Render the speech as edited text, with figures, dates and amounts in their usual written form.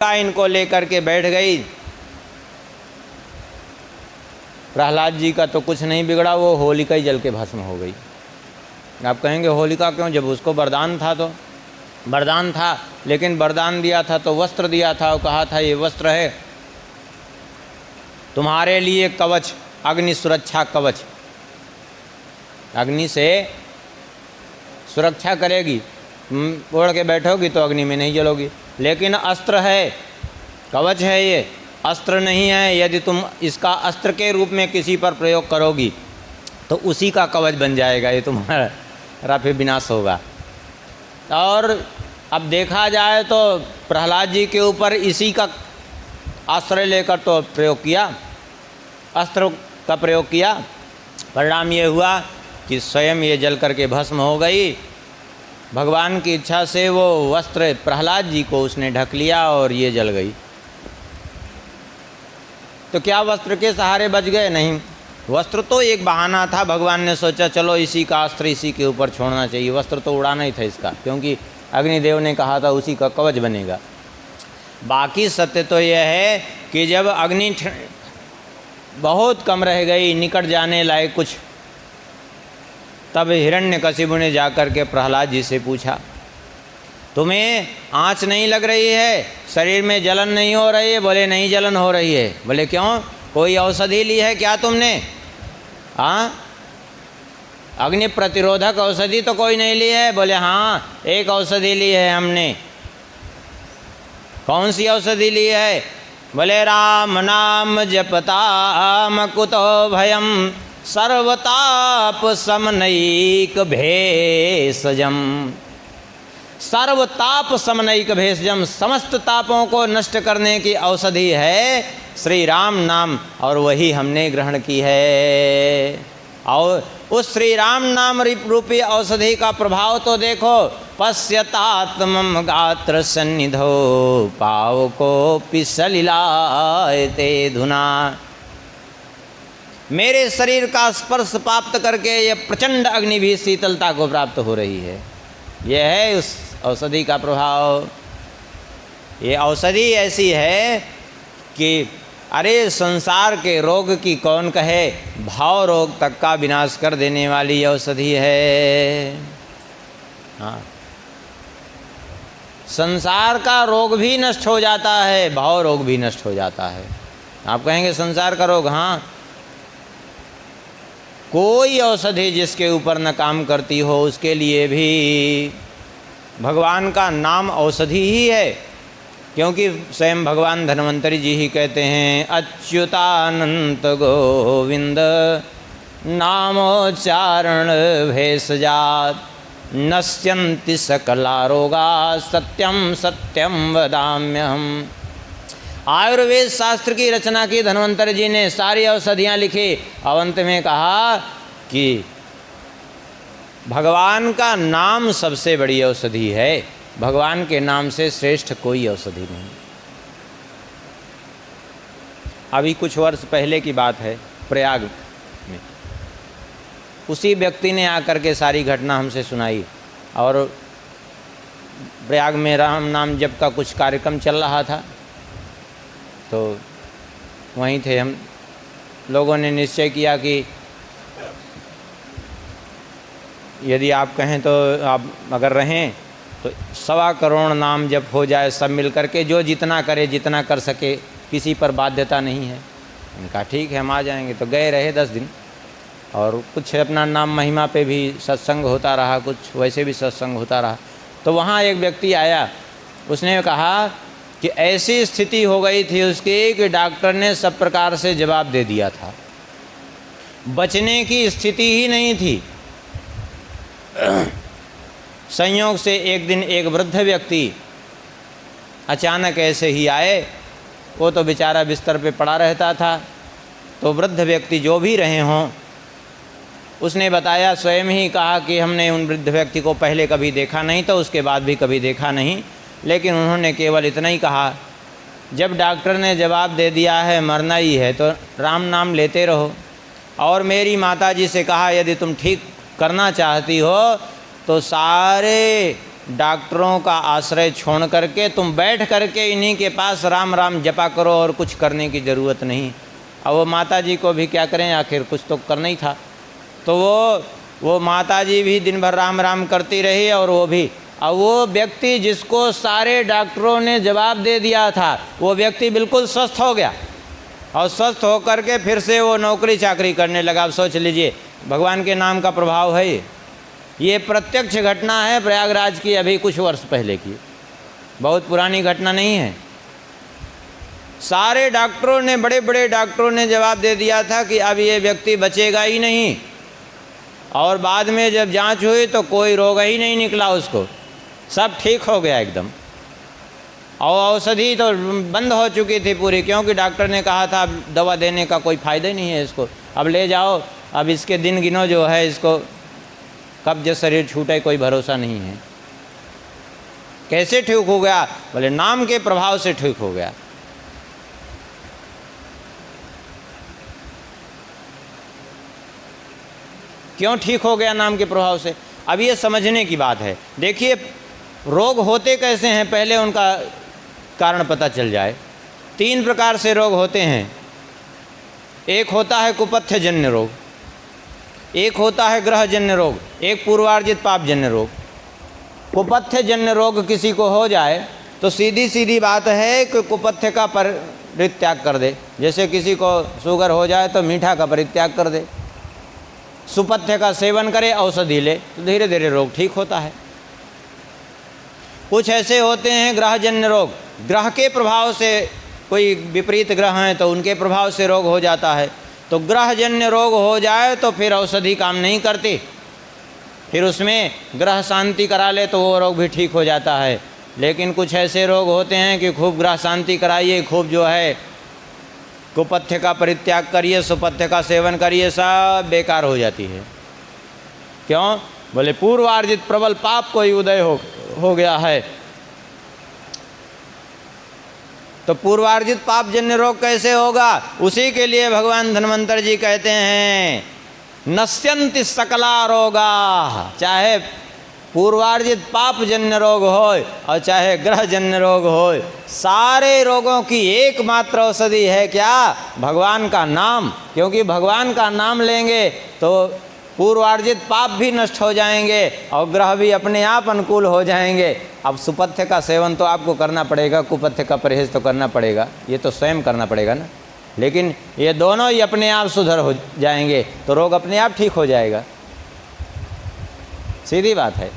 इनको लेकर के बैठ गई। प्रहलाद जी का तो कुछ नहीं बिगड़ा, वो होलिका ही जल के भस्म हो गई। आप कहेंगे होलिका क्यों, जब उसको वरदान था तो वरदान था, लेकिन वरदान दिया था तो वस्त्र दिया था और कहा था ये वस्त्र है तुम्हारे लिए कवच, अग्नि सुरक्षा कवच, अग्नि से सुरक्षा करेगी, तुम ओढ़ के बैठोगी तो अग्नि में नहीं जलोगी। लेकिन अस्त्र है, कवच है, ये अस्त्र नहीं है। यदि तुम इसका अस्त्र के रूप में किसी पर प्रयोग करोगी तो उसी का कवच बन जाएगा, ये तुम्हारा फिर विनाश होगा। और अब देखा जाए तो प्रहलाद जी के ऊपर इसी का आश्रय लेकर तो प्रयोग किया, अस्त्र का प्रयोग किया। परिणाम ये हुआ कि स्वयं ये जल करके भस्म हो गई। भगवान की इच्छा से वो वस्त्र प्रहलाद जी को उसने ढक लिया और ये जल गई। तो क्या वस्त्र के सहारे बच गए? नहीं, वस्त्र तो एक बहाना था। भगवान ने सोचा चलो इसी का अस्त्र इसी के ऊपर छोड़ना चाहिए, वस्त्र तो उड़ाना ही था इसका, क्योंकि अग्निदेव ने कहा था उसी का कवच बनेगा। बाकी सत्य तो यह है कि जब अग्नि बहुत कम रह गई, निकट जाने लायक कुछ, तब हिरण्यकशिपु ने जाकर के प्रहलाद जी से पूछा तुम्हें आँच नहीं लग रही है, शरीर में जलन नहीं हो रही है? बोले नहीं जलन हो रही है। बोले क्यों, कोई औषधि ली है क्या तुमने? हाँ, अग्नि प्रतिरोधक औषधि तो कोई नहीं ली है? बोले हाँ, एक औषधि ली है हमने। कौन सी औषधि ली है? बोले राम नाम जपता कुतो भयम सर्वताप समनैक भेषजम। सर्वताप समनैक भेषजम, समस्त तापों को नष्ट करने की औषधि है श्री राम नाम, और वही हमने ग्रहण की है। और उस श्री राम नाम रूपी औषधि का प्रभाव तो देखो, पश्यतात्मम गात्र सन्निधो पावकोऽपि सलिलायते धुना। मेरे शरीर का स्पर्श प्राप्त करके ये प्रचंड अग्नि भी शीतलता को प्राप्त हो रही है। यह है उस औषधि का प्रभाव। ये औषधि ऐसी है कि अरे संसार के रोग की कौन कहे, भाव रोग तक का विनाश कर देने वाली औषधि है। हाँ, संसार का रोग भी नष्ट हो जाता है, भाव रोग भी नष्ट हो जाता है। आप कहेंगे संसार का रोग, हाँ, कोई औषधि जिसके ऊपर न काम करती हो उसके लिए भी भगवान का नाम औषधि ही है। क्योंकि स्वयं भगवान धन्वंतरी जी ही कहते हैं अच्युतानंत गोविंद नामोच्चारण भेषजात नश्यन्ति सकला रोगा सत्यम सत्यम वदाम्यहम्। आयुर्वेद शास्त्र की रचना की धन्वंतरी जी ने, सारी औषधियाँ लिखी, अंत में कहा कि भगवान का नाम सबसे बड़ी औषधि है, भगवान के नाम से श्रेष्ठ कोई औषधि नहीं। अभी कुछ वर्ष पहले की बात है, प्रयाग में उसी व्यक्ति ने आकर के सारी घटना हमसे सुनाई। और प्रयाग में राम नाम जप का कुछ कार्यक्रम चल रहा था, तो वहीं थे हम। लोगों ने निश्चय किया कि यदि आप कहें तो आप अगर रहें तो 1.25 करोड़ नाम जप हो जाए सब मिल करके, जो जितना करे जितना कर सके, किसी पर बाध्यता नहीं है। उनका ठीक है हम आ जाएंगे। तो गए रहे 10 दिन, और कुछ अपना नाम महिमा पे भी सत्संग होता रहा, कुछ वैसे भी सत्संग होता रहा। तो वहाँ एक व्यक्ति आया, उसने कहा कि ऐसी स्थिति हो गई थी उसकी कि डॉक्टर ने सब प्रकार से जवाब दे दिया था, बचने की स्थिति ही नहीं थी। संयोग से एक दिन एक वृद्ध व्यक्ति अचानक ऐसे ही आए। वो तो बेचारा बिस्तर पे पड़ा रहता था। तो वृद्ध व्यक्ति जो भी रहे हों, उसने बताया, स्वयं ही कहा कि हमने उन वृद्ध व्यक्ति को पहले कभी देखा नहीं, तो उसके बाद भी कभी देखा नहीं, लेकिन उन्होंने केवल इतना ही कहा, जब डॉक्टर ने जवाब दे दिया है मरना ही है तो राम नाम लेते रहो। और मेरी माता जी से कहा यदि तुम ठीक करना चाहती हो तो सारे डॉक्टरों का आश्रय छोड़ करके तुम बैठ करके इन्हीं के पास राम राम जपा करो और कुछ करने की ज़रूरत नहीं। अब वो माता जी को भी क्या करें, आखिर कुछ तो करना ही था। तो वो माता जी भी दिन भर राम राम करती रही और वो भी। अब वो व्यक्ति जिसको सारे डॉक्टरों ने जवाब दे दिया था, वो व्यक्ति बिल्कुल स्वस्थ हो गया और स्वस्थ होकर के फिर से वो नौकरी चाकरी करने लगा। अब सोच लीजिए, भगवान के नाम का प्रभाव है ये प्रत्यक्ष घटना है प्रयागराज की, अभी कुछ वर्ष पहले की, बहुत पुरानी घटना नहीं है। सारे डॉक्टरों ने, बड़े बड़े डॉक्टरों ने जवाब दे दिया था कि अब ये व्यक्ति बचेगा ही नहीं, और बाद में जब जांच हुई तो कोई रोग ही नहीं निकला उसको, सब ठीक हो गया एकदम। और औषधि तो बंद हो चुकी थी पूरी, क्योंकि डॉक्टर ने कहा था अब दवा देने का कोई फ़ायदा ही नहीं है इसको, अब ले जाओ, अब इसके दिन गिनो जो है, इसको कब जो शरीर छूटे कोई भरोसा नहीं है। कैसे ठीक हो गया? बोले नाम के प्रभाव से ठीक हो गया। क्यों ठीक हो गया नाम के प्रभाव से? अब ये समझने की बात है। देखिए रोग होते कैसे हैं, पहले उनका कारण पता चल जाए। 3 प्रकार से रोग होते हैं। एक होता है कुपथ्यजन्य रोग, एक होता है ग्रहजन्य रोग, एक पूर्वार्जित पापजन्य रोग। कुपथ्यजन्य रोग किसी को हो जाए तो सीधी सीधी बात है कि कुपथ्य का परित्याग कर दे। जैसे किसी को शुगर हो जाए तो मीठा का परित्याग कर दे, सुपथ्य का सेवन करे, औषधि ले, तो धीरे धीरे रोग ठीक होता है। कुछ ऐसे होते हैं ग्रहजन्य रोग, ग्रह के प्रभाव से, कोई विपरीत ग्रह हैं तो उनके प्रभाव से रोग हो जाता है। तो ग्रहजन्य रोग हो जाए तो फिर औषधि काम नहीं करती, फिर उसमें ग्रह शांति करा ले तो वो रोग भी ठीक हो जाता है। लेकिन कुछ ऐसे रोग होते हैं कि खूब ग्रह शांति कराइए, खूब जो है कुपथ्य का परित्याग करिए, सुपथ्य का सेवन करिए, सब बेकार हो जाती है। क्यों? बोले पूर्वार्जित प्रबल पाप कोई उदय हो गया है। तो पूर्वार्जित पापजन्य रोग कैसे होगा? उसी के लिए भगवान धन्वंतर जी कहते हैं नश्यन्ति सकला रोगा। चाहे पूर्वार्जित पापजन्य रोग हो और चाहे ग्रहजन्य रोग हो, सारे रोगों की एकमात्र औषधि है क्या? भगवान का नाम। क्योंकि भगवान का नाम लेंगे तो पूर्वार्जित पाप भी नष्ट हो जाएंगे और ग्रह भी अपने आप अनुकूल हो जाएंगे। अब सुपथ्य का सेवन तो आपको करना पड़ेगा, कुपथ्य का परहेज तो करना पड़ेगा, ये तो स्वयं करना पड़ेगा ना। लेकिन ये दोनों ही अपने आप सुधर हो जाएंगे तो रोग अपने आप ठीक हो जाएगा। सीधी बात है।